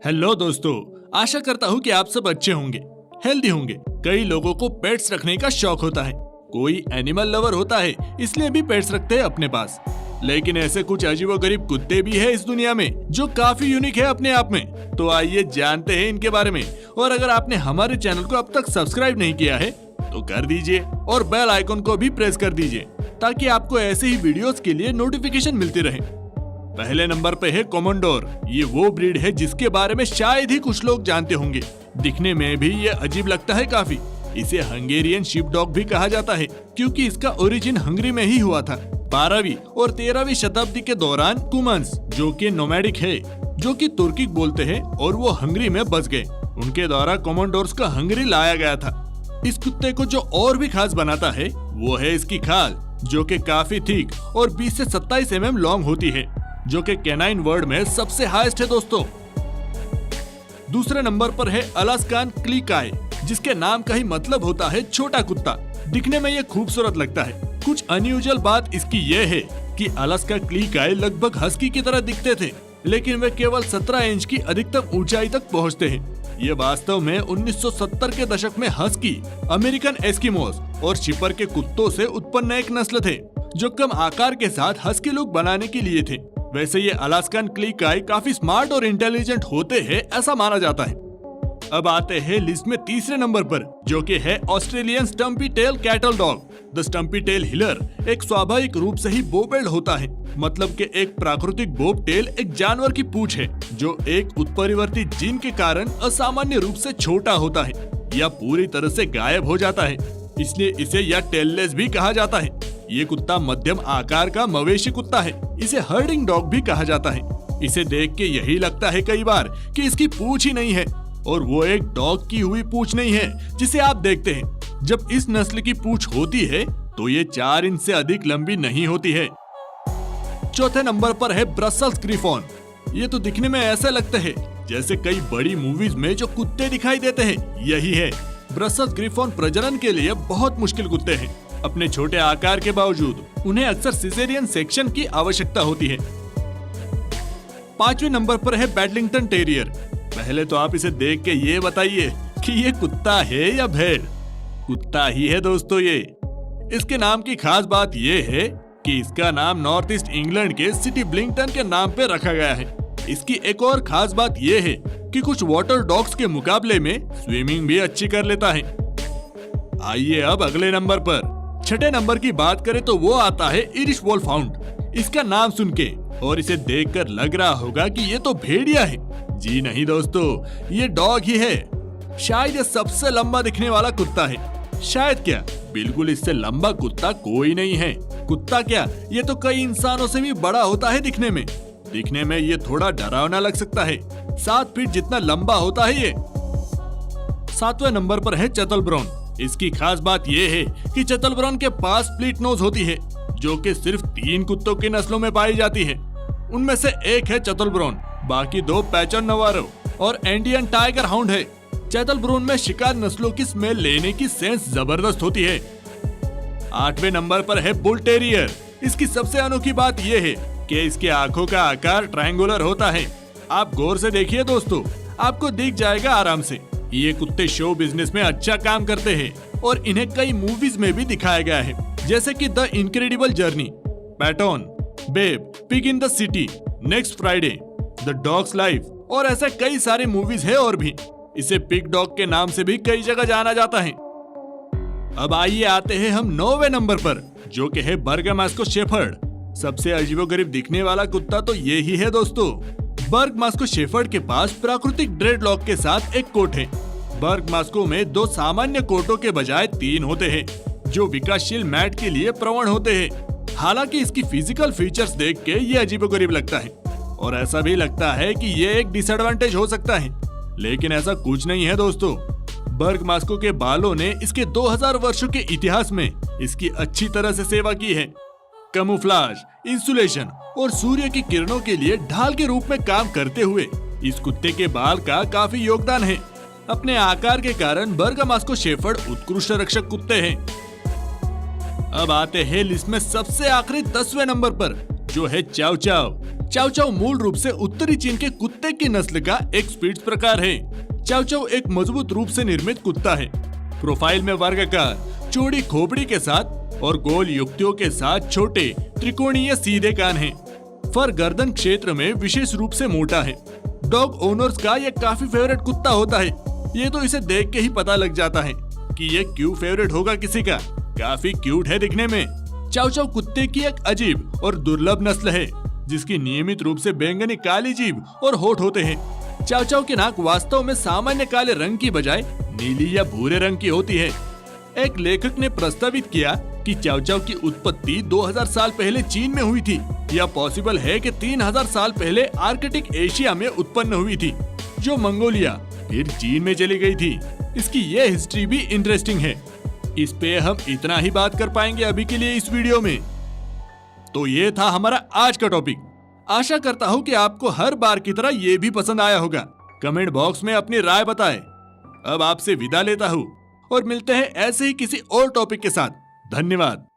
Hello दोस्तों, आशा करता हूँ कि आप सब अच्छे होंगे, हेल्दी होंगे। कई लोगों को पेट्स रखने का शौक होता है। कोई एनिमल लवर होता है, इसलिए भी पेट्स रखते हैं अपने पास। लेकिन ऐसे कुछ अजीबोगरीब कुत्ते भी है इस दुनिया में जो काफी यूनिक है अपने आप में। तो आइए जानते हैं इनके बारे में। और अगर आपने हमारे चैनल को अब तक सब्सक्राइब नहीं किया है तो कर दीजिए और बेल आइकन को भी प्रेस कर दीजिए ताकि आपको ऐसे ही वीडियोस के लिए नोटिफिकेशन मिलती रहे। पहले नंबर पे है कॉमोडोर। ये वो ब्रीड है जिसके बारे में शायद ही कुछ लोग जानते होंगे। दिखने में भी ये अजीब लगता है काफी। इसे हंगेरियन शीप डॉग भी कहा जाता है क्योंकि इसका ओरिजिन हंगरी में ही हुआ था। 12वीं और 13वीं शताब्दी के दौरान कुमन्स, जो कि नोमैडिक है, जो कि तुर्किक बोलते हैं, और वो हंगरी में बस गए। उनके द्वारा कॉमोडोर्स का हंगरी लाया गया था। इस कुत्ते को जो और भी खास बनाता है वो है इसकी खाल, जो कि काफी थिक और 20 से 27 mm लॉन्ग होती है, जो कि कैनाइन वर्ड में सबसे हाईएस्ट है दोस्तों। दूसरे नंबर पर है अलास्कान क्लीकाय, जिसके नाम का ही मतलब होता है छोटा कुत्ता। दिखने में ये खूबसूरत लगता है। कुछ अनयूजुअल बात इसकी ये है कि अलास्का क्लीकाय लगभग हस्की की तरह दिखते थे, लेकिन वे केवल 17 इंच की अधिकतम ऊंचाई तक पहुंचते हैं। ये वास्तव में 1970 के दशक में हस्की, अमेरिकन एस्किमोस और शिपर के कुत्तों से उत्पन्न एक नस्ल थे, जो कम आकार के साथ हस्की लुक बनाने के लिए थे। वैसे ये अलास्कन क्लीकाय काफी स्मार्ट और इंटेलिजेंट होते हैं, ऐसा माना जाता है। अब आते हैं लिस्ट में तीसरे नंबर पर, जो कि है Australian stumpy tail cattle dog. The stumpy tail heeler एक स्वाभाविक रूप से ही बोबेल्ड होता है, मतलब कि एक प्राकृतिक बोब टेल एक जानवर की पूंछ है जो एक उत्परिवर्तित जीन के कारण असामान्य रूप से छोटा होता है या पूरी तरह से गायब हो जाता है, इसलिए इसे या टेललेस भी कहा जाता है। ये कुत्ता मध्यम आकार का मवेशी कुत्ता है। इसे हर्डिंग डॉग भी कहा जाता है। इसे देख के यही लगता है कई बार कि इसकी पूंछ ही नहीं है, और वो एक डॉग की हुई पूंछ नहीं है जिसे आप देखते हैं। जब इस नस्ल की पूंछ होती है तो ये 4 इंच से अधिक लंबी नहीं होती है। चौथे नंबर पर है ब्रसेल्स ग्रिफॉन। ये तो दिखने में ऐसे लगते हैं जैसे कई बड़ी मूवीज में जो कुत्ते दिखाई देते हैं, यही है। ब्रसेल्स ग्रिफॉन प्रजनन के लिए बहुत मुश्किल कुत्ते हैं। अपने छोटे आकार के बावजूद उन्हें अक्सर सिजेरियन सेक्शन की आवश्यकता होती है। 5वें नंबर पर है बैडलिंगटन टेरियर। पहले तो आप इसे देख के ये बताइए कि ये कुत्ता है या भेड़। कुत्ता ही है दोस्तों ये। इसके नाम की खास बात ये है कि इसका नाम नॉर्थ ईस्ट इंग्लैंड के सिटी ब्लिंगटन के नाम पे रखा गया है। इसकी एक और खास बात ये है कि कुछ वाटर डॉग्स के मुकाबले में स्विमिंग भी अच्छी कर लेता है। आइए अब अगले नंबर पर, छठे नंबर की बात करें तो वो आता है इरिश वोल्फहाउंड। इसका नाम सुन के और इसे देखकर लग रहा होगा कि ये तो भेड़िया है। जी नहीं दोस्तों, ये डॉग ही है। शायद ये सबसे लंबा दिखने वाला कुत्ता है। शायद क्या, बिल्कुल इससे लंबा कुत्ता कोई नहीं है। कुत्ता क्या, ये तो कई इंसानों से भी बड़ा होता है दिखने में। दिखने में ये थोड़ा डरावना लग सकता है। 7 फीट जितना लंबा होता है ये। 7वें नंबर पर है चतल ब्राउन। इसकी खास बात ये है कि चतल ब्राउन के पास स्प्लिट नोज होती है, जो कि सिर्फ 3 कुत्तों की नस्लों में पाई जाती है। उनमें से एक है चतल ब्राउन, बाकी 2 पैचन नवारो और इंडियन टाइगर हाउंड है। चतल ब्राउन में शिकार नस्लों की स्मेल लेने की सेंस जबरदस्त होती है। 8वें नंबर पर है बुल टेरियर। इसकी सबसे अनोखी बात ये है कि इसके आंखों का आकार ट्रायंगुलर होता है। आप गौर से देखिए दोस्तों, आपको दिख जाएगा आराम से। ये कुत्ते शो बिजनेस में अच्छा काम करते हैं और इन्हें कई मूवीज में भी दिखाया गया है, जैसे कि the incredible journey, pattern, babe, pig in the city, next Friday, the dog's life और ऐसे कई सारे मूवीज है। और भी इसे पिग डॉग के नाम से भी कई जगह जाना जाता है। अब आइए आते हैं हम 9वें नंबर पर, जो कि है बर्गमास्को शेफर्ड। सबसे अजीबोगरीब दिखने वाला कुत्ता तो ये ही है दोस्तों। बर्गमास्को शेफर्ड के पास प्राकृतिक ड्रेडलॉक के साथ एक कोट है। बर्गमास्को में 2 सामान्य कोटों के बजाय 3 होते हैं, जो विकासशील मैट के लिए प्रवण होते हैं। हालांकि इसकी फिजिकल फीचर्स देख के ये अजीबोगरीब लगता है और ऐसा भी लगता है कि ये एक डिसएडवांटेज हो सकता है, लेकिन ऐसा कुछ नहीं है दोस्तों। बर्गमास्को के बालों ने इसके 2000 वर्षों के इतिहास में इसकी अच्छी तरह से सेवा की है। कैमोफ्लेज, इंसुलेशन और सूर्य की किरणों के लिए ढाल के रूप में काम करते हुए इस कुत्ते के बाल का काफी योगदान है। अपने आकार के कारण बर्गमास्को शेफर्ड उत्कृष्ट रक्षक कुत्ते हैं। अब आते हैं लिस्ट में सबसे आखिरी 10वें नंबर पर, जो है चाव चाव। चाउ चाउ मूल रूप से उत्तरी चीन के कुत्ते की नस्ल का एक स्पिट्ज प्रकार है। चाउ चाउ एक मजबूत रूप से निर्मित कुत्ता है। प्रोफाइल में वर्गाकार, चौड़ी खोपड़ी के साथ और गोल युक्तियों के साथ छोटे त्रिकोणीय सीधे कान हैं। फर गर्दन क्षेत्र में विशेष रूप से मोटा है। डॉग ओनर्स का यह काफी फेवरेट कुत्ता होता है। ये तो इसे देख के ही पता लग जाता है कि ये क्यों फेवरेट होगा किसी का। काफी क्यूट है दिखने में। चाउ चाउ कुत्ते की एक अजीब और दुर्लभ नस्ल है जिसकी नियमित रूप से बैंगनी काली जीभ और होठ होते हैं। चाउ चाउ की नाक वास्तव में सामान्य काले रंग की बजाय नीली या भूरे रंग की होती है। एक लेखक ने प्रस्तावित किया कि चाउ चाउ की उत्पत्ति 2000 साल पहले चीन में हुई थी। यह पॉसिबल है कि 3000 साल पहले आर्कटिक एशिया में उत्पन्न हुई थी, जो मंगोलिया फिर चीन में चली गई थी। इसकी यह हिस्ट्री भी इंटरेस्टिंग है। इस पे हम इतना ही बात कर पाएंगे अभी के लिए इस वीडियो में। तो ये था हमारा आज का टॉपिक। आशा करता हूँ कि आपको हर बार की तरह ये भी पसंद आया होगा। कमेंट बॉक्स में अपनी राय बताएं। अब आपसे विदा लेता हूँ और मिलते हैं ऐसे ही किसी और टॉपिक के साथ। धन्यवाद।